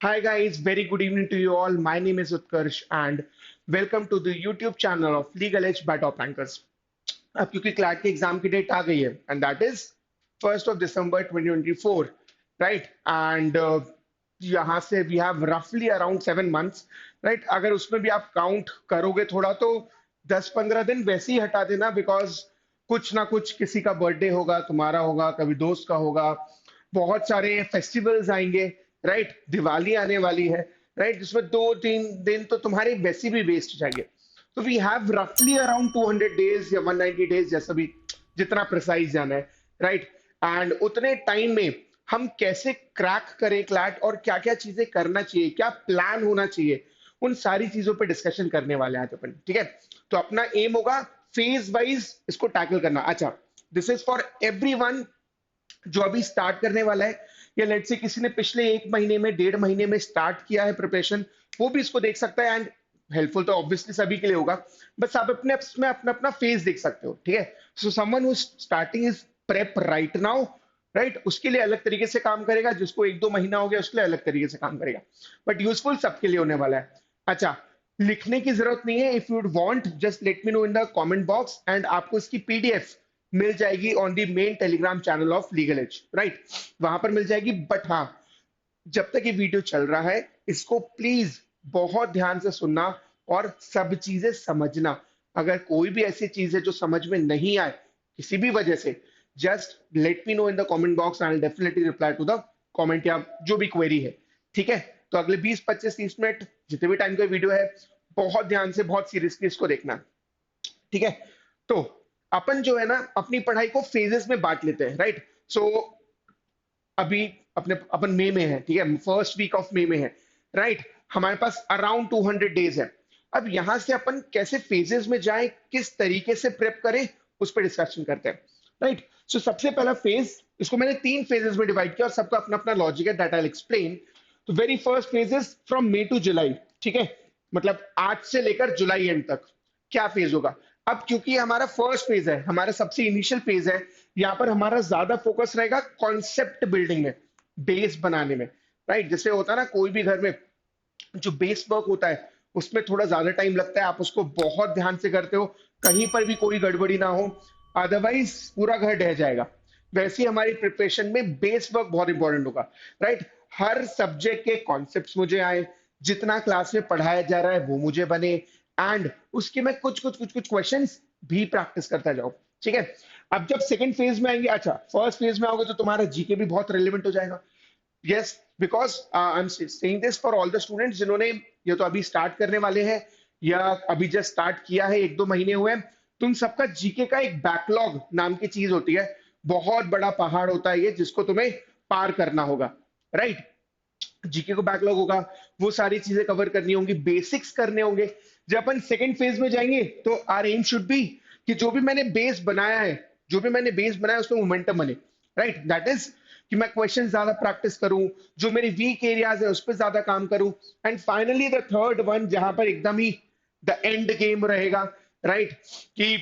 Hi guys, very good evening to you all. My name is Utkarsh and welcome to the YouTube channel of Legal Edge by Top Rankers. अब क्योंकि CLAT की exam की date आ गई है and that is 1 December 2024, right? And यहाँ से we have रफली around 7 months, right? अगर उसमें भी आप काउंट करोगे थोड़ा तो 10-15 दिन वैसे ही हटा देना, बिकॉज कुछ ना कुछ किसी का बर्थडे होगा, तुम्हारा होगा, कभी दोस्त का होगा, बहुत सारे फेस्टिवल्स आएंगे, राइट? दिवाली आने वाली है, राइट? जिसमें 2-3 दिन तो तुम्हारे वैसे भी वेस्ट जाएंगे। तो वी हैव रफली अराउंड 200 डेज या 190 डेज, जैसा भी जितना प्रिसाइज जाना है, राइट? एंड उतने टाइम में हम कैसे क्रैक करें क्लैट और क्या क्या चीजें करना चाहिए, क्या प्लान होना चाहिए, उन सारी चीजों पे डिस्कशन करने वाले हैं आज अपन, ठीक है? तो अपना एम होगा फेज वाइज इसको टैकल करना। अच्छा, दिस इज फॉर एवरीवन जो अभी स्टार्ट करने वाला है, या लेट से किसी ने पिछले 1 महीने में, 1.5 महीने में स्टार्ट किया है प्रिपरेशन, वो भी इसको देख सकता है। एंड हेल्पफुल तो ऑब्वियसली सभी के लिए होगा, बस आप अपने में अपना अपना फेस देख सकते हो, ठीक है? So someone who starting is prep right now, right, उसके लिए अलग तरीके से काम करेगा, जिसको 1-2 महीना हो गया उसके लिए अलग तरीके से काम करेगा, बट यूजफुल सबके लिए होने वाला है। अच्छा, लिखने की जरूरत नहीं है। If you want just let me know in the comment box, and आपको इसकी पीडीएफ मिल जाएगी on the main Telegram channel of legal edge, right? वहां पर मिल जाएगी। बट हाँ, जब तक ये वीडियो चल रहा है, इसको प्लीज बहुत ध्यान से सुनना और सब चीजें समझना। अगर कोई भी ऐसी चीज है जो समझ में नहीं आए किसी भी वजह से, just let me know in the comment box, I will definitely reply to the comment या जो भी क्वेरी है, ठीक है? तो अगले 20-25-30 मिनट जितने भी टाइम का वीडियो है, बहुत ध्यान से, बहुत सीरियसली इसको देखना, ठीक है? तो अपन जो है ना, अपनी पढ़ाई को फेजेस में बांट लेते हैं, राइट? सो अभी अपने अपन मई में है, ठीक है? फर्स्ट वीक ऑफ मई में है, राइट? हमारे पास अराउंड 200 डेज है। अब यहां से अपन कैसे फेजेस में जाएं, किस तरीके से प्रेप करें, उस पर डिस्कशन करते हैं, राइट? सो सबसे पहला फेज, इसको मैंने 3 फेजेस में डिवाइड किया और सबका अपना अपना लॉजिक है, दैट आई विल एक्सप्लेन। तो very first phase is from May to July, ठीक है? मतलब आज से लेकर जुलाई एंड तक क्या फेज होगा। अब क्योंकि ये हमारा फर्स्ट फेज है, हमारा सबसे इनिशियल फेज है, यहाँ पर हमारा ज्यादा फोकस रहेगा कॉन्सेप्ट बिल्डिंग में, बेस बनाने में, राइट? जैसे होता है ना, कोई भी घर में जो बेस वर्क होता है उसमें थोड़ा ज्यादा टाइम लगता है, आप उसको बहुत ध्यान से करते हो, कहीं पर भी कोई गड़बड़ी ना हो, अदरवाइज पूरा घर ढह जाएगा। वैसे ही हमारी प्रिपरेशन में बेस वर्क बहुत इंपॉर्टेंट होगा, राइट? हर सब्जेक्ट के कॉन्सेप्ट्स मुझे आए, जितना क्लास में पढ़ाया जा रहा है वो मुझे बने, एंड उसके मैं कुछ क्वेश्चंस भी प्रैक्टिस करता जाऊं, ठीक है? अब जब सेकंड फेज में आएंगे, अच्छा, फर्स्ट फेज में आओगे तो तुम्हारा जीके भी बहुत रिलेवेंट हो जाएगा। Yes, because I am saying this for all the students जिन्होंने ये तो अभी स्टार्ट करने वाले हैं, या अभी जस्ट स्टार्ट किया है, 1-2 महीने हुए हैं। तुम सबका जीके का एक बैकलॉग नाम की चीज होती है, बहुत बड़ा पहाड़ होता है ये, जिसको तुम्हें पार करना होगा, राइट? जीके को बैकलॉग होगा, वो सारी चीजें कवर करनी होंगी, बेसिक्स करने होंगे। जब अपन सेकंड फेज में जाएंगे तो आर एम शुड बी कि जो भी मैंने बेस बनाया है, जो भी मैंने बेस बनाया है उसमें मोमेंटम बने, राइट? दैट इज कि मैं क्वेश्चन ज्यादा प्रैक्टिस करूं, जो मेरी वीक एरियाज है उस पर ज्यादा काम करूं। And finally the third one, जहां पर एकदम ही द एंड गेम रहेगा, राइट? कि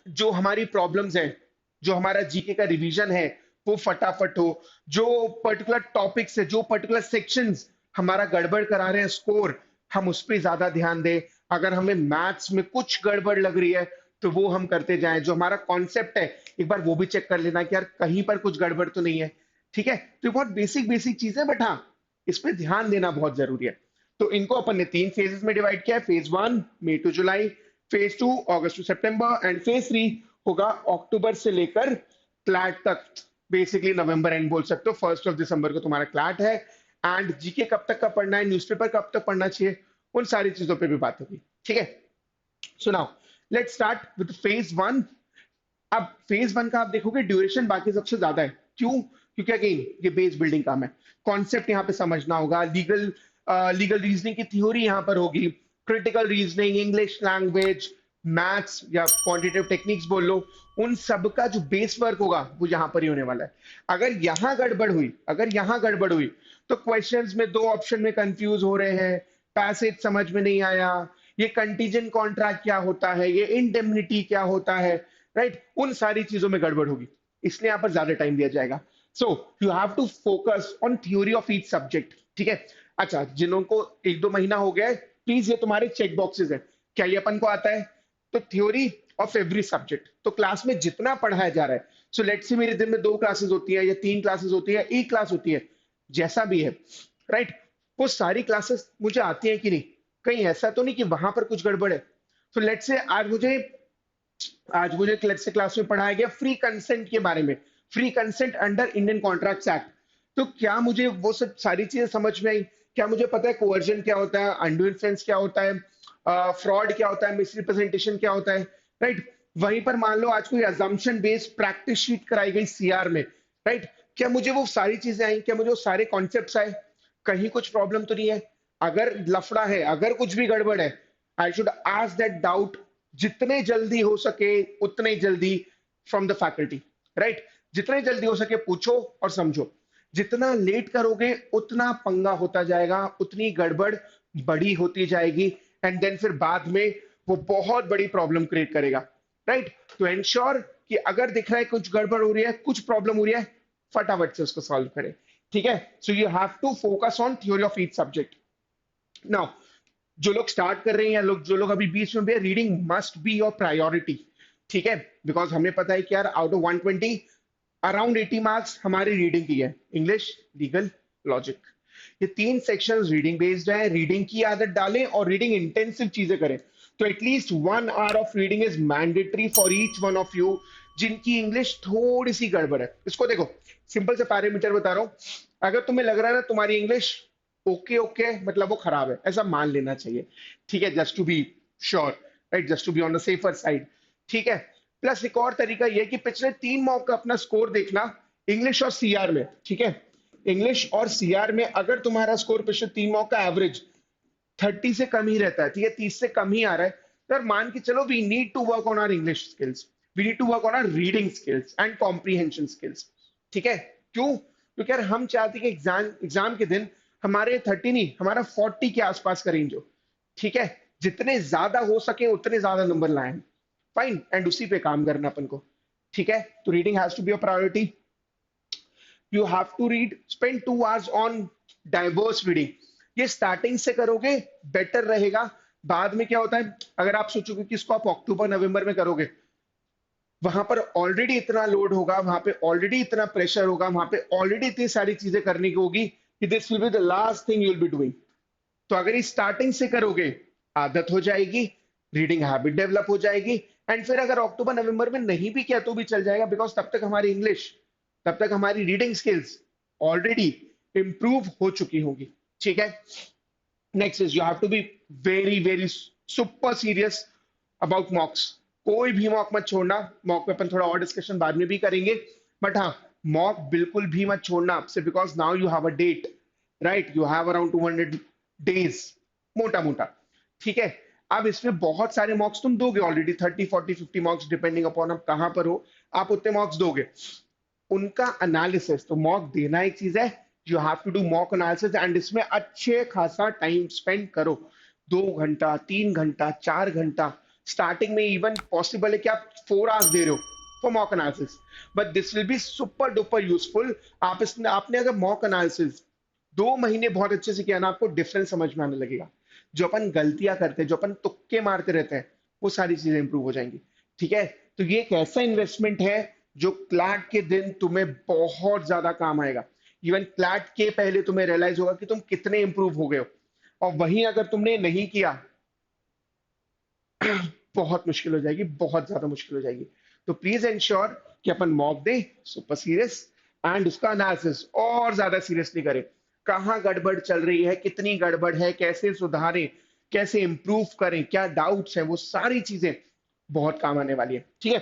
जो हमारी प्रॉब्लम्स हैं, जो हमारा जीके का रिवीजन है, वो फटाफट हो। जो पर्टिकुलर टॉपिक्स है, जो पर्टिकुलर सेक्शंस हमारा गड़बड़ करा रहे हैं स्कोर, हम उस पर ज्यादा ध्यान दें। अगर हमें मैथ्स में कुछ गड़बड़ लग रही है तो वो हम करते जाएं। जो हमारा कॉन्सेप्ट है, एक बार वो भी चेक कर लेना कि यार कहीं पर कुछ गड़बड़ तो नहीं है, ठीक है? तो ये बहुत बेसिक बेसिक चीजें, बट हाँ, इस पे ध्यान देना बहुत जरूरी है। तो इनको अपन ने 3 फेजेस में डिवाइड किया है। फेज 1 मई टू जुलाई, फेज 2 अगस्त टू सितंबर, एंड फेज 3 होगा अक्टूबर से लेकर क्लैट तक, बेसिकली नवंबर एंड बोल सकते हो। 1 दिसंबर को तुम्हारा क्लैट है। एंड जीके कब तक का पढ़ना है, न्यूज़पेपर कब तक पढ़ना चाहिए, उन सारी चीजों पे भी बात होगी, ठीक है? So now let's start with phase 1। अब फेज 1 का आप देखोगे ड्यूरेशन बाकी सबसे ज्यादा है। क्यों? क्योंकि अगेन ये बेस बिल्डिंग काम है, कॉन्सेप्ट यहाँ पे समझना होगा, लीगल रीजनिंग की थ्योरी यहाँ पर होगी, critical reasoning, English language, maths या क्वांटिटेटिव टेक्निक्स बोल लो, उन सब का जो बेस वर्क होगा वो यहाँ पर ही होने वाला है। अगर यहाँ गड़बड़ हुई तो क्वेश्चंस में 2 ऑप्शन में कंफ्यूज हो रहे हैं, पैसेज समझ में नहीं आया, ये कंटीजेंट कॉन्ट्रैक्ट क्या होता है, ये इंडेमनिटी क्या होता है, राइट? उन सारी चीजों में गड़बड़ होगी, इसलिए यहां पर ज्यादा टाइम दिया जाएगा। So you have to focus on theory of each subject. ठीक है। अच्छा, जिन्हों को 1-2 महीना हो गया है, प्लीज ये तुम्हारे चेक बॉक्सेस है, क्या ये अपन को आता है? तो थ्योरी ऑफ एवरी सब्जेक्ट, तो क्लास में जितना पढ़ाया जा रहा है, सो लेट्स से मेरे दिन में 2 क्लासेस होती है या 3 क्लासेस होती है, एक क्लास होती है, जैसा भी है, राइट, वो सारी क्लासेस मुझे आती है कि नहीं? कहीं ऐसा तो नहीं कि वहां पर कुछ गड़बड़ है? तो लेट्स से आज मुझे क्लास में पढ़ाया गया फ्री कंसेंट के बारे में, free consent under Indian contracts act. तो क्या मुझे वो सब सारी चीजें समझ में आई? क्या मुझे पता है कोवर्जन क्या होता है, अंडू इन्फ्लुएंस क्या होता है, फ्रॉड क्या होता है, मिसरिप्रेजेंटेशन क्या होता है, राइट? वहीं पर मान लो आज कोई अजम्पशन बेस्ड प्रैक्टिस शीट कराई गई सीआर में, राइट? क्या मुझे वो सारी चीजें आई? क्या मुझे वो सारे कॉन्सेप्ट्स आए? कहीं कुछ प्रॉब्लम तो नहीं है? अगर लफड़ा है, अगर कुछ भी गड़बड़ है, I should ask that doubt जितने जल्दी हो सके, उतने जल्दी फ्रॉम द फैकल्टी, राइट? जितने जल्दी हो सके पूछो और समझो। जितना लेट करोगे उतना पंगा होता जाएगा, उतनी गड़बड़ बड़ी होती जाएगी, एंड देन फिर बाद में वो बहुत बड़ी प्रॉब्लम क्रिएट करेगा, राइट? तो एंश्योर कि अगर दिख रहा है कुछ गड़बड़ हो रही है, कुछ प्रॉब्लम हो रही है, फटाफट से उसको सॉल्व करें, ठीक है? So you have to focus on theory of each subject. Now, जो लोग स्टार्ट कर रहे हैं या जो लोग अभी बीच में भी, reading must be your priority, ठीक है? बिकॉज हमें पता है कि यार आउट ऑफ 120 अराउंड 80 मार्क्स हमारी रीडिंग की है, इंग्लिश, लीगल, लॉजिक। ये 3 सेक्शंस रीडिंग बेस्ड है, रीडिंग की आदत डालें और रीडिंग इंटेंसिव चीजें करें। तो at least 1 hour of reading is mandatory for each one of you जिनकी इंग्लिश थोड़ी सी गड़बड़ है। इसको देखो, सिंपल से पैरामीटर बता रहा हूं, अगर तुम्हें लग रहा है ना तुम्हारी इंग्लिश ओके ओके मतलब वो खराब है, ऐसा मान लेना चाहिए, ठीक है? Just to be sure, right, just to be on the safer side, ठीक है? प्लस एक और तरीका ये कि पिछले 3 मॉक का अपना स्कोर देखना, इंग्लिश और सीआर में, ठीक है? इंग्लिश और सीआर में अगर तुम्हारा स्कोर पिछले 3 मॉक का एवरेज 30 से कम ही रहता है, ठीक है, 30 से कम ही आ रहा है, तो यार मान के चलो we need to work on our English skills, we need to work on our reading skills and comprehension skills, ठीक है? क्यों? क्योंकि यार हम चाहते हैं कि एग्जाम के दिन हमारे 30 नहीं, हमारा 40 के आसपास का रेंज हो, ठीक है? जितने ज्यादा हो सके उतने ज्यादा नंबर लाएं, फाइन, एंड उसी पे काम करना अपन को, ठीक है? तो reading has to be a priority. You have to read, spend 2 hours on diverse reading. ये स्टार्टिंग से करोगे बेटर रहेगा। बाद में क्या होता है, अगर आप सोचोगे कि इसको आप अक्टूबर नवंबर में करोगे, वहां पर ऑलरेडी इतना लोड होगा, वहां पे ऑलरेडी इतना प्रेशर होगा, वहां पे ऑलरेडी इतनी सारी चीजें करने की होगी कि this will be the last thing you will be doing. तो अगर ये स्टार्टिंग से करोगे, आदत हो जाएगी, रीडिंग हैबिट डेवलप हो जाएगी, एंड फिर अगर अक्टूबर नवंबर में नहीं भी किया तो भी चल जाएगा, बिकॉज तब तक हमारी इंग्लिश, तब तक हमारी रीडिंग स्किल्स ऑलरेडी इंप्रूव हो चुकी होगी, ठीक है? Next is you have to be very very super serious about mocks. कोई भी मॉक मत छोड़ना। मॉक पे अपन थोड़ा और डिस्कशन बाद में भी करेंगे, बट हाँ, मॉक बिल्कुल भी मत छोड़ना आपसे, because now you have a date, right? You have around 200 days, मोटा मोटा, ठीक है? अब इसमें बहुत सारे मॉक्स तुम दोगे ऑलरेडी, 30 40 50 मॉक्स डिपेंडिंग अपॉन आप कहां पर हो, आप उतने मॉक्स दोगे। उनका एनालिसिस, तो मॉक देना एक चीज है, you have to do mock analysis, and इसमें अच्छे खासा टाइम स्पेंड करो, 2 घंटा, 3 घंटा, 4 घंटा। स्टार्टिंग में इवन पॉसिबल है कि आप 4 आवर्स दे रहे हो for mock analysis, but this will be super duper useful. आपने अगर मॉक एनालिसिस 2 महीने बहुत अच्छे से किया ना, आपको डिफरेंस समझ में आने लगेगा। जो अपन गलतियां करते हैं, जो अपन तुक्के मारते रहते हैं, वो सारी चीजें इंप्रूव हो जाएंगी, ठीक है? तो ये एक ऐसा इन्वेस्टमेंट है जो क्लैट के दिन तुम्हें बहुत ज्यादा काम आएगा। इवन क्लैट के पहले तुम्हें रियलाइज होगा कि तुम कितने इंप्रूव हो गए हो, और वहीं अगर तुमने नहीं किया, बहुत मुश्किल हो जाएगी, बहुत ज्यादा मुश्किल हो जाएगी। तो प्लीज इंश्योर कि अपन मॉक दें सुपर सीरियस, एंड उसका एनालिसिस और ज्यादा सीरियसली करें। कहाँ गड़बड़ चल रही है, कितनी गड़बड़ है, कैसे सुधारें, कैसे इंप्रूव करें, क्या डाउट्स हैं, वो सारी चीजें बहुत काम आने वाली है, ठीक है?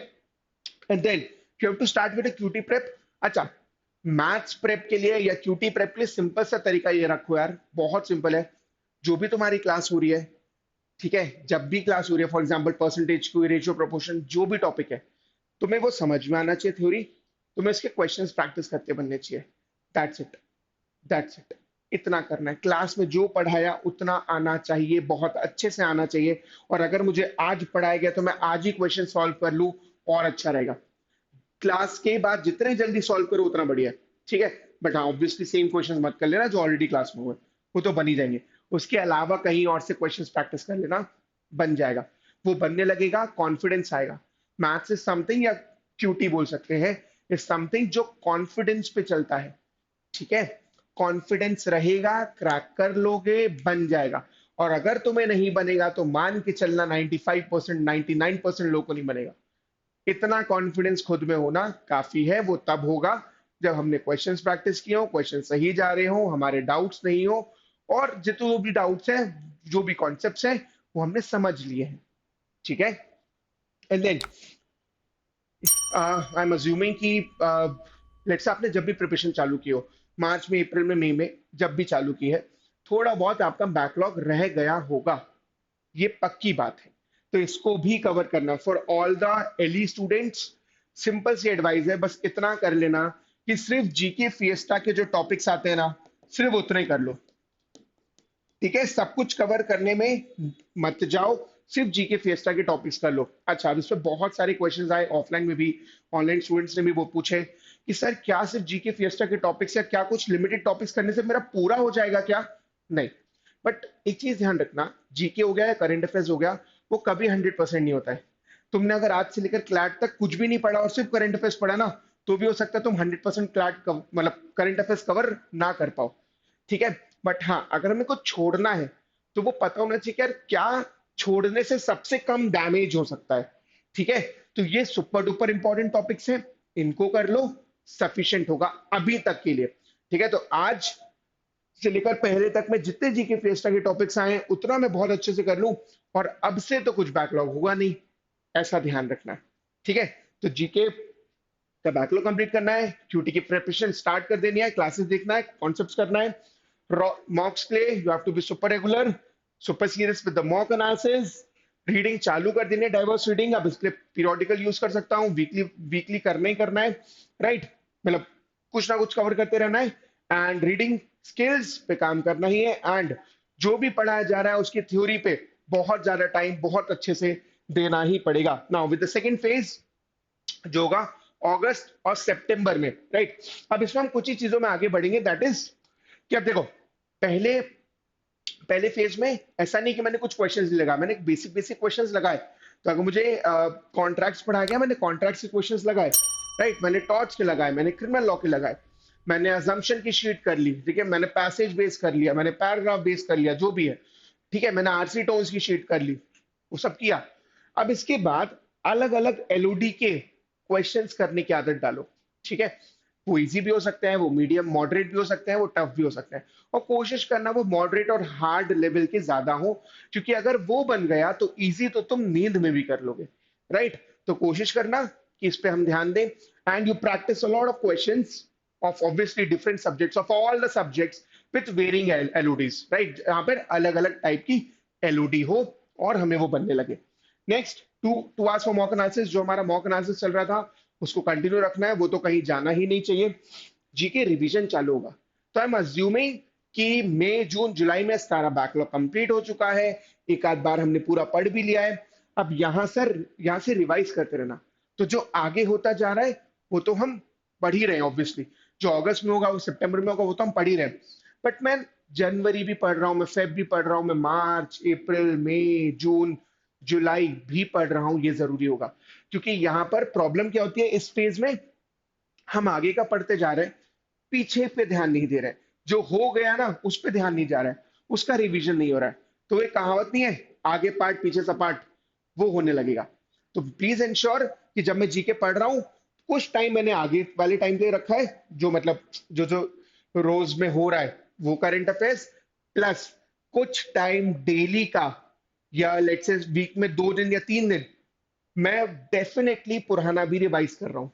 And then you have to start with QT prep. अच्छा, मैथ्स प्रेप के लिए या क्यूटी प्रेप के लिए सिंपल सा तरीका ये रखो यार, बहुत सिंपल है। जो भी तुम्हारी क्लास हो रही है, ठीक है, जब भी क्लास हो रही है, फॉर एग्जाम्पल परसेंटेज की, रेशियो, प्रोपोर्शन, जो भी टॉपिक है, तुम्हें वो समझ में आना चाहिए थ्योरी, तुम्हें इसके क्वेश्चंस प्रैक्टिस करते बनने चाहिए। That's it, that's it. इतना करना है, क्लास में जो पढ़ाया उतना आना चाहिए, बहुत अच्छे से आना चाहिए। और अगर मुझे आज पढ़ाया गया तो मैं आज ही क्वेश्चन सॉल्व कर लूं, और अच्छा रहेगा। क्लास के बाद जितने जल्दी सॉल्व करो उतना बढ़िया है, ठीक है? बट हाँ ऑब्वियसली सेम क्वेश्चंस मत कर लेना जो ऑलरेडी क्लास में हुए, वो तो बन ही जाएंगे। उसके अलावा कहीं और से क्वेश्चंस प्रैक्टिस कर लेना, बन जाएगा। वो बनने लगेगा, कॉन्फिडेंस आएगा। मैथ्स इज समथिंग, या क्यूटी बोल सकते हैं, इज समथिंग जो कॉन्फिडेंस पे चलता है। ठीक है, कॉन्फिडेंस रहेगा, क्रैक कर लोगे, बन जाएगा। और अगर तुम्हें नहीं बनेगा तो मान के चलना 95% 99% लोगों को नहीं बनेगा। इतना कॉन्फिडेंस खुद में होना काफी है। वो तब होगा जब हमने क्वेश्चंस प्रैक्टिस किए हो, क्वेश्चन सही जा रहे हो, हमारे डाउट्स नहीं हो, और जितने भी डाउट्स हैं, जो भी कॉन्सेप्ट्स हैं, वो हमने समझ लिए हैं। ठीक है, and then I am assuming कि लेट्स आपने जब भी प्रिपरेशन चालू की हो, मार्च में, अप्रैल में, मई में, जब भी चालू की है, थोड़ा बहुत आपका बैकलॉग रह गया होगा, ये पक्की बात है। तो इसको भी कवर करना for all the early students. Simple सी एडवाइस है, बस इतना कर लेना कि सिर्फ जीके फिएस्टा के जो टॉपिक्स आते हैं ना, सिर्फ उतने कर लो। ठीक है, सब कुछ कवर करने में मत जाओ, सिर्फ जीके फिएस्टा के टॉपिक्स कर लो। अच्छा, अब इस पे बहुत सारे क्वेश्चंस आए ऑफलाइन में भी, ऑनलाइन स्टूडेंट्स ने भी वो पूछे कि सर क्या सिर्फ जीके फिएस्टा के टॉपिक्स, या क्या कुछ लिमिटेड टॉपिक्स करने से मेरा पूरा हो जाएगा क्या? नहीं, बट एक चीज ध्यान रखना, जीके हो गया या करंट अफेयर्स हो गया, वो कभी 100% नहीं होता है। तुमने अगर आज से लेकर क्लैट तक कुछ भी नहीं पढ़ा और सिर्फ करंट अफेयर्स पढ़ा ना, तो भी हो सकता है तुम 100% क्लैट मतलब करंट अफेयर्स कवर ना कर पाओ। ठीक है, बट हाँ अगर हमें कुछ छोड़ना है, तो वो पता होना चाहिए कि यार क्या छोड़ने से सबसे कम डैमेज हो सकता है। ठीक है, तो ये सुपर डुपर इंपॉर्टेंट टॉपिक्स हैं, इनको कर लो, सफिशिएंट होगा अभी तक के लिए। ठीक है, तो आज से लेकर पहले तक में जितने जीके फिएस्टा के टॉपिक्स आए हैं, उतना मैं बहुत अच्छे से कर लूं, और अब से तो कुछ बैकलॉग होगा नहीं, ऐसा ध्यान रखना। ठीक है, तो जीके का बैकलॉग कंप्लीट करना है, क्यूटी की प्रिपरेशन स्टार्ट कर देनी है, क्लासेस देखना है, कॉन्सेप्ट्स करना है, मॉक्स के लिए you have to be super regular, super serious with the mock analysis. Reading चालू कर देनी है, डाइवर्स रीडिंग। अब इसके लिए पीरियोडिकल यूज कर सकता हूँ, वीकली वीकली करना ही करना है, राइट? मतलब कुछ ना कुछ कवर करते रहना है, एंड रीडिंग स्किल्स पे काम करना ही है, एंड जो भी पढ़ाया जा रहा है उसकी थ्योरी पे बहुत ज्यादा टाइम बहुत अच्छे से देना ही पड़ेगा। Now with the second phase जो होगा अगस्त और सितंबर में, राइट? अब इसमें हम कुछ ही चीजों में आगे बढ़ेंगे, दैट इज कि अब देखो, पहले पहले फेज में ऐसा नहीं कि मैंने कुछ क्वेश्चंस लगाए, मैंने बेसिक बेसिक क्वेश्चंस लगाए। तो अगर मुझे कॉन्ट्रैक्ट्स पढ़ा गया, मैंने कॉन्ट्रैक्ट्स के क्वेश्चंस लगाए, राइट? मैंने टॉर्च के लगाए, मैंने क्रिमिनल लॉ के लगाए, मैंने अजम्पशन की शीट कर ली, ठीक है, मैंने पैसेज बेस कर लिया, मैंने पैराग्राफ बेस कर लिया, जो भी है, ठीक है, मैंने आरसी टोन्स की शीट कर ली, वो सब किया। अब इसके बाद अलग अलग एलओडी के क्वेश्चंस करने की आदत डालो। ठीक है, वो इजी भी हो सकते हैं, वो मीडियम मॉडरेट भी हो सकते हैं, वो टफ भी हो सकते हैं, और कोशिश करना वो मॉडरेट और हार्ड लेवल के ज्यादा हो, क्योंकि अगर वो बन गया तो इजी तो तुम नींद में भी कर लोगे, राइट? तो कोशिश करना कि इस पे हम ध्यान दें, and you practice a lot of questions of obviously different subjects of all the subjects with varying LODs, right? यहाँ पर अलग अलग टाइप की LOD हो और हमें वो बनने लगे। Next, two hours for mock analysis, जो हमारा मॉक एनालिसिस चल रहा था उसको कंटिन्यू रखना है, वो तो कहीं जाना ही नहीं चाहिए। जीके रिवीजन चालू होगा, तो आई एम अज्यूमिंग कि मई जून जुलाई में सारा बैकलॉग कंप्लीट हो चुका है, एक आध बार हमने पूरा पढ़ भी लिया है। अब यहाँ से रिवाइज करते रहना। तो जो आगे होता जा रहा है वो तो हम पढ़ ही रहे हैं ऑब्वियसली, जो अगस्त में होगा वो सितंबर में होगा, वो तो हम पढ़ ही रहे हैं। बट मैं जनवरी भी पढ़ रहा हूँ, मैं फेब भी पढ़ रहा हूँ, मैं मार्च अप्रैल मई जून जुलाई भी पढ़ रहा हूँ, ये जरूरी होगा। क्योंकि यहाँ पर प्रॉब्लम क्या होती है, इस फेज में हम आगे का पढ़ते जा रहे हैं, पीछे पे ध्यान नहीं दे रहे, जो हो गया ना उस पे ध्यान नहीं जा रहा है, उसका रिवीजन नहीं हो रहा है। तो एक कहावत नहीं है, आगे पार्ट पीछे सपाट, वो होने लगेगा। तो प्लीज इंश्योर कि जब मैं जीके पढ़ रहा हूँ, कुछ टाइम मैंने आगे वाले टाइम के लिए रखा है, जो मतलब जो जो रोज में हो रहा है वो करंट अफेयर्स, प्लस कुछ टाइम डेली का, या लेट्स से वीक में 2 दिन या 3 दिन मैं डेफिनेटली पुराना भी रिवाइज कर रहा हूँ।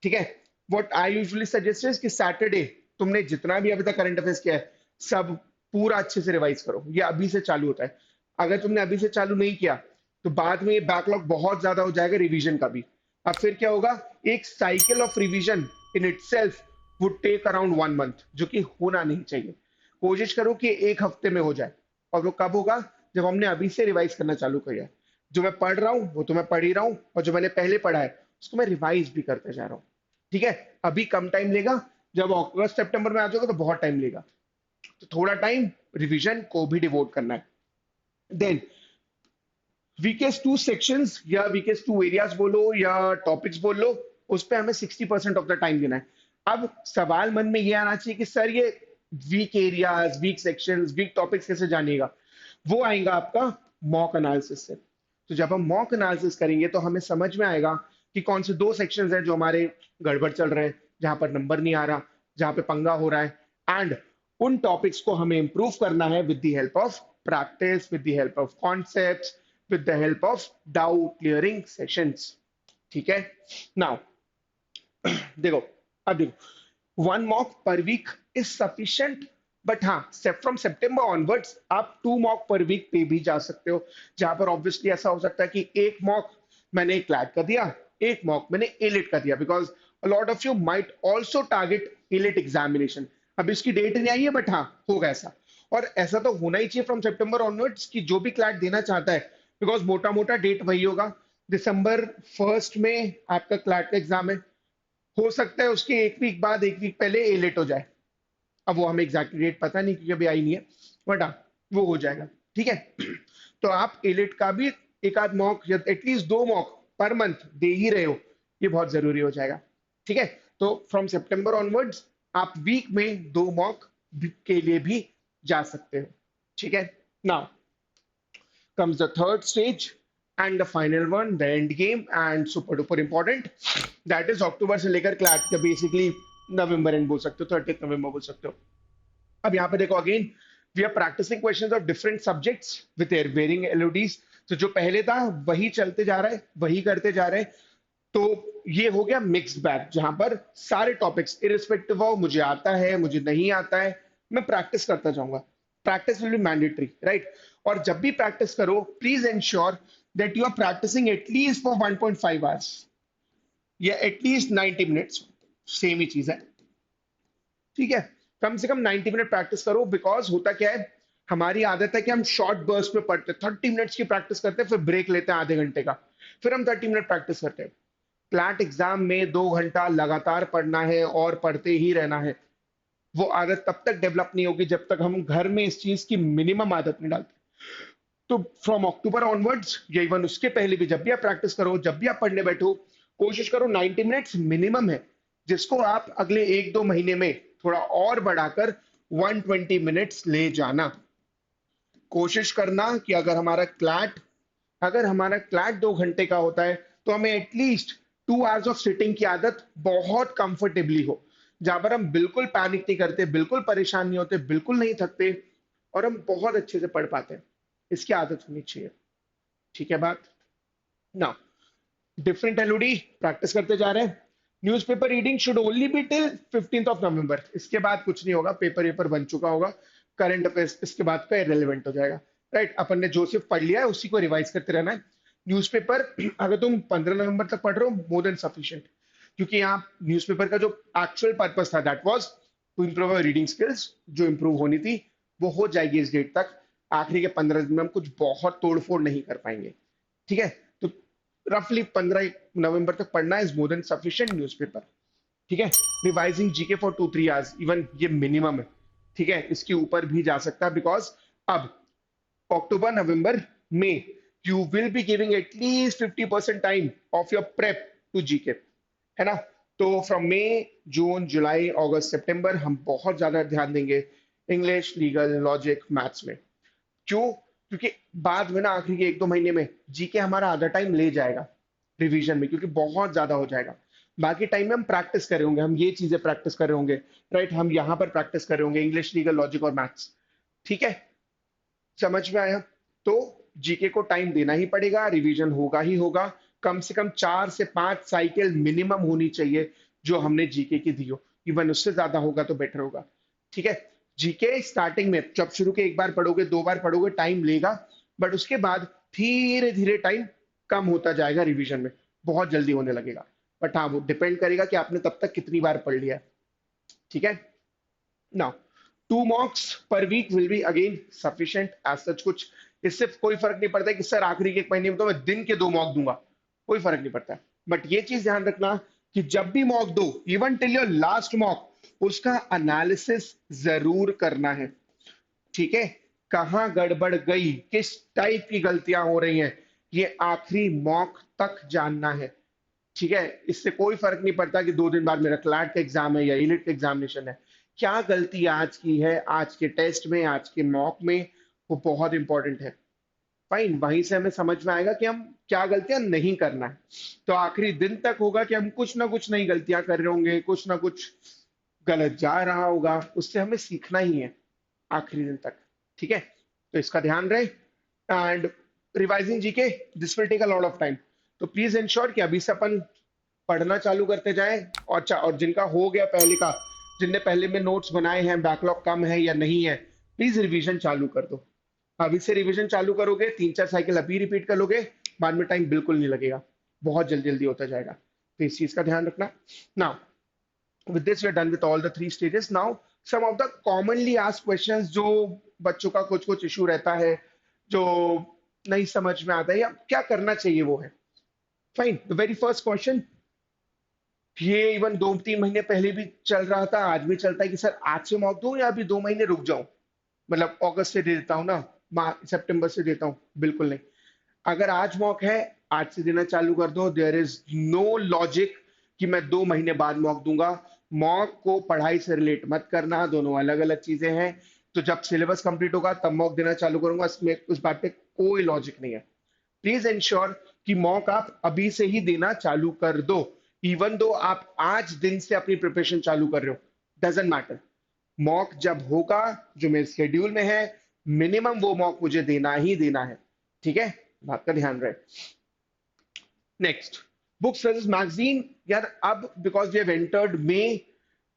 ठीक है, what I usually suggest is कि सैटरडे तुमने जितना भी अभी तक करंट अफेयर्स किया है, सब पूरा अच्छे से रिवाइज करो। ये अभी से चालू होता है, अगर तुमने अभी से चालू नहीं किया तो बाद में ये बैकलॉग बहुत ज्यादा हो जाएगा रिवीजन का भी। अब फिर क्या होगा, एक cycle of revision in itself would take around 1 month, जो कि होना नहीं चाहिए। कोशिश करो कि एक हफ्ते में हो जाए, और वो कब होगा, जब हमने अभी से रिवाइज करना चालू किया है। जो मैं पढ़ रहा हूँ वो तो मैं पढ़ ही रहा हूँ, और जो मैंने पहले पढ़ा है उसको मैं रिवाइज भी करते जा रहा हूँ। ठीक है, अभी कम टाइम लेगा, जब अगस्त सितंबर में आ जाओगे तो बहुत टाइम लेगा, तो थोड़ा टाइम रिवीजन को भी डिवोट करना है। देन वीकेस्ट टू सेक्शंस या वीकेस्ट टू एरियाज बोलो या टॉपिक्स बोल लो, उस पे हमें 60% ऑफ द टाइम देना है। अब सवाल मन में ये आना चाहिए कि सर ये weak areas, weak sections, weak topics कैसे जानिएगा? वो आएगा आपका मॉक एनालिसिस से। तो जब हम मॉक एनालिसिस करेंगे तो हमें समझ में आएगा कि कौन से दो सेक्शंस हैं जो हमारे गड़बड़ चल रहे हैं, जहां पर नंबर नहीं आ रहा, जहां पे पंगा हो रहा है, एंड उन टॉपिक्स को हमें इंप्रूव करना है with the help of practice, with the help of concepts, with the help of doubt clearing sessions। ठीक है, नाउ देखो, अब देखो, one mock per week is sufficient, but हाँ, फ्रॉम सितंबर ऑनवर्ड्स आप 2 मॉक पर वीक पे भी जा सकते हो, जहां पर ऑब्वियसली ऐसा हो सकता है कि एक मॉक मैंने क्लैट कर दिया, एक मॉक मैंने एलिट कर दिया, because a lot of you might also target elite examination. अब इसकी डेट नहीं आई है, बट हाँ होगा ऐसा, और ऐसा तो होना ही चाहिए फ्रॉम सितंबर ऑनवर्ड्स कि जो भी क्लैट देना चाहता है, बिकॉज मोटा मोटा डेट वही होगा, दिसंबर 1 में आपका क्लैट का एग्जाम है, हो सकता है उसके एक वीक बाद, एक वीक पहले एलेट हो जाए। अब वो हमें एग्जैक्ट डेट पता नहीं क्योंकि अभी आई नहीं है, बट हाँ वो हो जाएगा। ठीक है, तो आप एलेट का भी एक आध मॉक या एटलीस्ट 2 मॉक पर मंथ दे ही रहे हो, ये बहुत जरूरी हो जाएगा। ठीक है, तो फ्रॉम सितंबर ऑनवर्ड्स आप वीक में 2 मॉक के लिए भी जा सकते हो। ठीक है, now comes the third stage and the final one, the end game, and super duper important, that is अक्टूबर से लेकर क्लैट का बेसिकली नवंबर एंड बोल सकते हो, 30 नवंबर बोल सकते हो। अब यहाँ पे देखो, again we are practising questions of different subjects with varying LODs. तो जो पहले था वही चलते जा रहा है, वही करते जा रहे हैं। तो ये हो गया मिक्स्ड बैग, जहां पर सारे टॉपिक्स इरिस्पेक्टिव ऑफ मुझे आता है मुझे नहीं आता है, मैं प्रैक्टिस करता जाऊंगा। Practice will be mandatory, right? और जब भी प्रैक्टिस करो, please ensure that you are practicing at least for 1.5 hours या एटलीस्ट 90 मिनट्स, सेम ही चीज है। ठीक है, कम से कम 90 मिनट प्रैक्टिस करो, बिकॉज होता क्या है, हमारी आदत है कि हम शॉर्ट बर्स्ट में पढ़ते हैं, 30 मिनट्स की प्रैक्टिस करते हैं, फिर ब्रेक लेते हैं आधे घंटे का, फिर हम 30 मिनट प्रैक्टिस करते हैं। क्लैट एग्जाम में 2 घंटा लगातार पढ़ना है और पढ़ते ही रहना है। वो आदत तब तक डेवलप नहीं होगी जब तक हम घर में इस चीज की मिनिमम आदत नहीं डालते। तो फ्रॉम अक्टूबर ऑनवर्ड्स या इवन उसके पहले भी जब भी आप प्रैक्टिस करो, जब भी आप पढ़ने बैठो, कोशिश करो 90 मिनट्स मिनिमम है, जिसको आप अगले 1-2 महीने में थोड़ा और बढ़ाकर 120 मिनट्स ले जाना। कोशिश करना कि अगर हमारा क्लैट 2 घंटे का होता है तो हमें एटलीस्ट 2 आवर्स ऑफ सिटिंग की आदत बहुत कंफर्टेबली हो, जहां पर हम बिल्कुल पैनिक नहीं करते, बिल्कुल परेशान नहीं होते, बिल्कुल नहीं थकते, और हम बहुत अच्छे से पढ़ पाते हैं। इसकी आदत होनी चाहिए। ठीक है बात ना? डिफरेंट एलओडी प्रैक्टिस करते जा रहे हैं। Newspaper reading should only be till 15 नवंबर। इसके बाद कुछ नहीं होगा, पेपर वेपर बन चुका होगा, करंट अफेयर्स इसके बाद का इरेलीवेंट हो जाएगा, राइट? अपन ने जो सिर्फ पढ़ लिया है उसी को रिवाइज करते रहना है। न्यूज़पेपर अगर तुम 15 नवंबर तक पढ़ रहे हो, मोर देन सफिशिएंट, क्योंकि यहाँ न्यूज़पेपर का जो एक्चुअल पर्पस था that was to improve reading skills, जो इंप्रूव होनी थी वो हो जाएगी इस डेट तक। आखिरी के 15 दिन में हम कुछ बहुत तोड़फोड़ नहीं कर पाएंगे। ठीक है, तो रफली 15 नवंबर तक पढ़ना is more than sufficient newspaper. ठीक है, revising GK for 2-3 hours, even ये मिनिमम है। ठीक है, इसके ऊपर भी जा सकता है, बिकॉज अब अक्टूबर नवंबर में you will be giving at least 50% time of your prep to GK, है ना? तो फ्रॉम मई, जून, जुलाई, अगस्त, सितंबर हम बहुत ज्यादा ध्यान देंगे इंग्लिश, लीगल, लॉजिक, मैथ्स में। क्यों? क्योंकि बाद में ना आखिरी के 1-2 महीने में जीके हमारा आधा टाइम ले जाएगा रिवीजन में, क्योंकि बहुत ज्यादा हो जाएगा। बाकी टाइम में हम प्रैक्टिस कर रहे होंगे, हम ये चीजें प्रैक्टिस कर रहे होंगे, राइट? हम यहाँ पर प्रैक्टिस कर रहे होंगे इंग्लिश, लीगल, लॉजिक और मैथ्स। ठीक है, समझ में आया? तो जीके को टाइम देना ही पड़ेगा, रिवीजन होगा ही होगा। कम से कम 4 से 5 साइकिल मिनिमम होनी चाहिए जो हमने जीके की दी हो, इवन उससे ज्यादा होगा तो बेटर होगा। ठीक है, जीके स्टार्टिंग में जब शुरू के 1 बार पढ़ोगे, 2 बार पढ़ोगे, टाइम लेगा, बट उसके बाद धीरे धीरे टाइम कम होता जाएगा, रिवीजन में बहुत जल्दी होने लगेगा। बट हाँ, वो डिपेंड करेगा कि आपने तब तक कितनी बार पढ़ लिया है। ठीक है, now 2 mocks per week will be again sufficient as such. कुछ इससे कोई फर्क नहीं पड़ता है कि सर आखिरी के 1 महीने में तो मैं दिन के 2 मॉक दूंगा, कोई फर्क नहीं पड़ता है। बट ये चीज ध्यान रखना कि जब भी मॉक दो, even till your last mock, उसका एनालिसिस जरूर करना है। ठीक है, कहाँ गड़बड़ गई, किस टाइप की गलतियां हो रही हैं, ये आखिरी मॉक तक जानना है। ठीक है, इससे कोई फर्क नहीं पड़ता कि 2 दिन बाद मेरा क्लैट का एग्जाम है या इलिट का एग्जामिनेशन है। क्या गलती आज की है, आज के टेस्ट में, आज के मॉक में, वो बहुत इंपॉर्टेंट है। फाइन, वहीं से हमें समझ में आएगा कि हम क्या गलतियां नहीं करना है। तो आखिरी दिन तक होगा कि हम कुछ ना कुछ नई गलतियां कर रहे होंगे, कुछ ना कुछ गलत जा रहा होगा, उससे हमें सीखना ही है आखिरी दिन तक। ठीक है, तो इसका ध्यान रहे। And revising GK, this will take a lot of time. तो प्लीज इंश्योर कि अभी से अपन पढ़ना चालू करते जाएं। और जिनका हो गया पहले का, जिनने पहले में नोट्स बनाए हैं, बैकलॉग कम है या नहीं है, प्लीज रिवीजन चालू कर दो। अभी से रिवीजन चालू करोगे, 3-4 साइकिल अभी रिपीट कर लोगे, बाद में टाइम बिल्कुल नहीं लगेगा, बहुत जल्दी जल्दी होता जाएगा। तो इस चीज का ध्यान रखना। Now with this we're done with all the 3 stages. Now some of the commonly asked questions जो बच्चों का कुछ कुछ इशू रहता है, जो नहीं समझ में आता है या क्या करना चाहिए, वो है। Fine, the very first question, ये इवन 2-3 महीने पहले भी चल रहा था, आज भी चलता है कि सर आज से मॉक दूं या अभी 2 महीने रुक जाऊं, मतलब अगस्त से दे देता हूँ ना, सितंबर से देता हूँ। बिल्कुल नहीं, अगर आज मॉक है, आज से देना चालू कर दो। देयर इज नो लॉजिक कि मैं 2 महीने बाद मॉक दूंगा। मॉक को पढ़ाई से रिलेट मत करना, दोनों अलग अलग चीजें हैं। तो जब सिलेबस कंप्लीट होगा तब मॉक देना चालू करूंगा, इसमें उस बात पे कोई लॉजिक नहीं है। प्लीज इंश्योर कि मॉक आप अभी से ही देना चालू कर दो, इवन दो आप आज दिन से अपनी प्रिपरेशन चालू कर रहे हो, डजेंट मैटर। मॉक जब होगा, जो मेरे शेड्यूल में है, मिनिमम वो मॉक मुझे देना ही देना है। ठीक है, बात का ध्यान रहे। Next, books versus magazine. यार अब बिकॉज वी हैव एंटर्ड मई,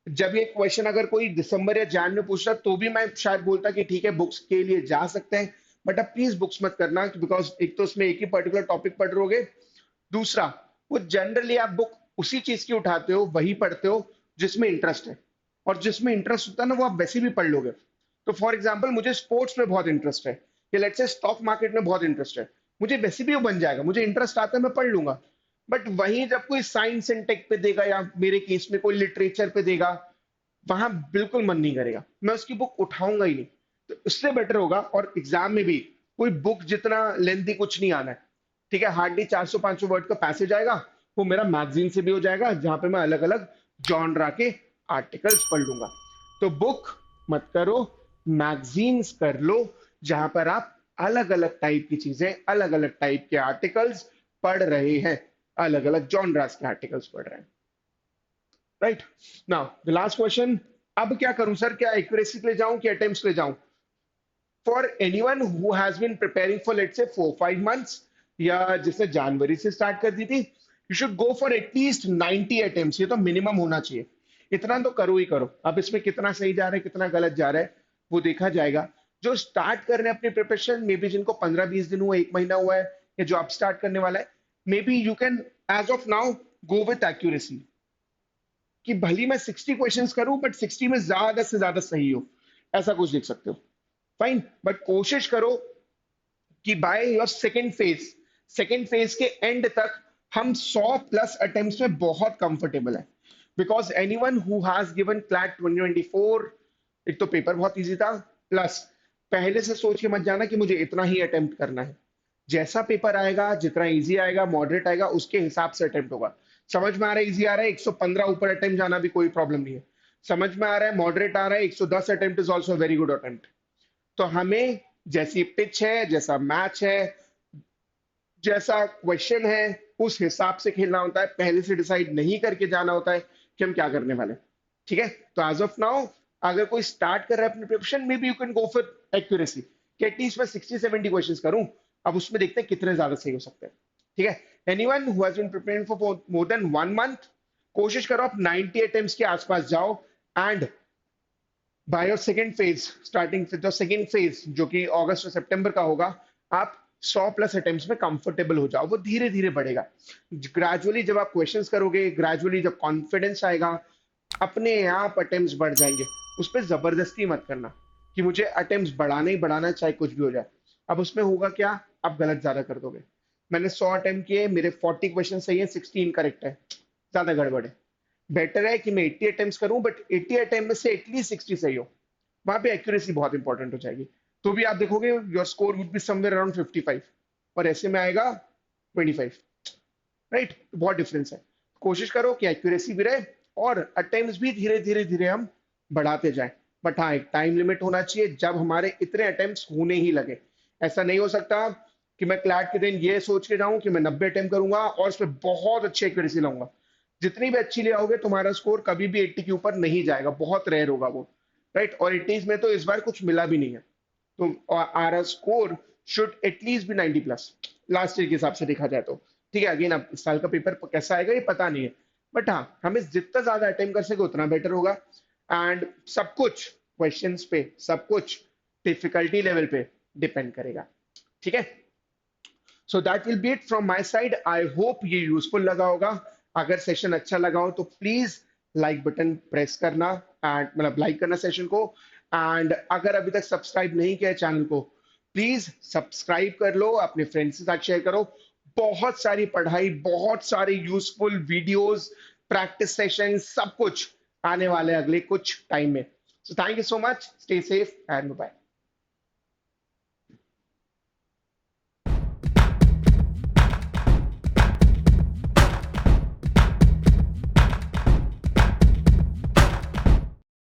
जब ये क्वेश्चन अगर कोई दिसंबर या जैन में पूछता तो भी मैं शायद बोलता कि ठीक है बुक्स के लिए जा सकते हैं, बट अब प्लीज बुक्स मत करना, बिकॉज एक तो उसमें एक ही पर्टिकुलर टॉपिक पढ़ रहोगे, दूसरा वो जनरली आप बुक उसी चीज की उठाते हो, वही पढ़ते हो जिसमें इंटरेस्ट है, और जिसमें इंटरेस्ट होता है ना वो आप वैसे भी पढ़ लोगे। तो फॉर एग्जाम्पल मुझे स्पोर्ट्स में बहुत इंटरेस्ट है, या लेट्स से स्टॉक मार्केट में बहुत इंटरेस्ट है, मुझे वैसे भी वो बन जाएगा, मुझे इंटरेस्ट आता है मैं पढ़ लूंगा। बट वहीं जब कोई साइंस एंड टेक पे देगा, या मेरे केस में कोई लिटरेचर पे देगा, वहां बिल्कुल मन नहीं करेगा, मैं उसकी बुक उठाऊंगा ही नहीं। तो उससे बेटर होगा, और एग्जाम में भी कोई बुक जितना लेंथी कुछ नहीं आना है। ठीक है, हार्डली 400-500 वर्ड का पैसेज आएगा, वो मेरा मैगजीन से भी हो जाएगा, जहां पे मैं अलग अलग जॉनरा के आर्टिकल्स पढ़ लूंगा। तो बुक मत करो, मैगजीन्स कर लो, जहां पर आप अलग अलग टाइप की चीजें, अलग अलग टाइप के आर्टिकल्स पढ़ रहे हैं, अलग अलग जॉनरास के आर्टिकल्स पढ़ रहे हैं। Right, now the last question, अब क्या करूं सर, क्या एक्यूरेसी पे जाऊं कि अटेम्प्ट्स पे जाऊं? For anyone who has been preparing for let's से 4-5 मंथ्स, या जिसने जनवरी से स्टार्ट कर दी थी, you should go for at least 90 attempts, ये तो मिनिमम होना चाहिए। इतना तो करो ही करो। अब इसमें कितना सही जा रहा है, कितना गलत जा रहा है, वो देखा जाएगा। जो स्टार्ट कर रहे हैं अपनी प्रिपरेशन, मे बी जिनको 15-20 दिन हुआ, 1 महीना हुआ है, या जो आप स्टार्ट करने वाला है, maybe you can as of now go with accuracy, कि भली मैं 60 क्वेश्चंस करूं बट 60 में ज्यादा से ज्यादा सही हो, ऐसा कुछ देख सकते हो। फाइन, बट कोशिश करो कि बाय योर सेकेंड फेज के एंड तक हम 100+ अटेम्प्ट्स में बहुत कंफर्टेबल है। Because anyone who has given CLAT 2024, एक तो पेपर बहुत इजी था, प्लस पहले से सोच के मत जाना कि मुझे इतना ही अटेम्प्ट करना है। जैसा पेपर आएगा, जितना इजी आएगा, मॉडरेट आएगा, उसके हिसाब से अटेम्प्ट होगा। समझ में आ रहा है, इजी आ रहा है, 115 ऊपर अटेम्प्ट जाना भी कोई प्रॉब्लम नहीं है। समझ में आ रहा है, मॉडरेट आ रहा है, 110 attempt is also very good attempt. तो हमें जैसी पिच है, जैसा मैच है, जैसा क्वेश्चन है, उस हिसाब से खेलना होता है, पहले से डिसाइड नहीं करके जाना होता है कि हम क्या करने वाले। ठीक है, तो एज ऑफ नाउ अगर कोई स्टार्ट कर रहा है अपनी preparation, may be you can go for accuracy, कि एटलीस्ट मैं 60-70 क्वेश्चंस करूं। अब उसमें देखते हैं कितने ज्यादा सही हो सकते हैं। ठीक है, anyone who has been preparing for more than 1 month, कोशिश करो आप 90 अटेम्प्ट्स के आसपास जाओ। And by your second phase, starting जो सेकेंड फेज जो कि अगस्त और सितंबर का होगा, आप 100+ अटेम्प्ट्स में कंफर्टेबल हो जाओ। वो धीरे धीरे बढ़ेगा, ग्रेजुअली जब आप क्वेश्चंस करोगे, ग्रेजुअली जब कॉन्फिडेंस आएगा, अपने आप अटेम्प्ट्स बढ़ जाएंगे। उस पर जबरदस्ती मत करना कि मुझे अटेम्प्ट्स बढ़ाना ही बढ़ाना है, चाहे कुछ भी हो जाए। अब उसमें होगा क्या, आप गलत ज्यादा कर दोगे। मैंने 100 अटेम्प्ट किए, मेरे 40 क्वेश्चन सही है, 16 करेक्ट है, ज्यादा गड़बड़ है। बेटर है कि मैं 80 अटेम्प्ट करूं, बट 80 अटेम्प्ट में से एटलीस्ट 60 सही हो। वहां पे एक्यूरेसी बहुत इंपॉर्टेंट हो जाएगी। तो भी आप देखोगे your score would be somewhere around 55, और ऐसे में आएगा 25। राइट, बहुत डिफरेंस है। कोशिश करो कि एक्यूरेसी भी रहे और अटेम्प्ट्स भी धीरे धीरे धीरे हम बढ़ाते जाएं। बट हाँ, एक टाइम लिमिट होना चाहिए जब हमारे इतने अटेम्प्ट्स होने ही लगे। ऐसा नहीं हो सकता कि मैं क्लैट के दिन ये सोच के जाऊं कि मैं 90 अटेम्प्ट करूंगा और उसमें बहुत अच्छी एक्यूरेसी लाऊंगा। जितनी भी अच्छी ले आओगे तुम्हारा स्कोर कभी भी 80 के ऊपर नहीं जाएगा, बहुत रेयर होगा वो। राइट, और 80 में तो इस बार कुछ मिला भी नहीं है। तो आर स्कोर शुड एटलीस्ट भी 90 प्लस, लास्ट ईयर के हिसाब से देखा जाए तो। ठीक है, अगेन अब इस साल का पेपर कैसा आएगा ये पता नहीं है, बट हाँ, हमें जितना ज्यादा अटेम्प्ट कर सके उतना बेटर होगा। एंड सब कुछ क्वेश्चंस पे, सब कुछ डिफिकल्टी लेवल पे डिपेंड करेगा। ठीक है, so that will be it from my side. I hope ये यूजफुल लगा होगा। अगर सेशन अच्छा लगा हो तो प्लीज लाइक बटन प्रेस करना, एंड मतलब लाइक करना सेशन को। एंड अगर अभी तक सब्सक्राइब नहीं किया है चैनल को, प्लीज सब्सक्राइब कर लो, अपने फ्रेंड्स के साथ शेयर करो। बहुत सारी पढ़ाई, बहुत सारे यूजफुल वीडियोस, प्रैक्टिस सेशन, सब कुछ आने वाले अगले कुछ टाइम में। So thank you so much, stay safe and bye.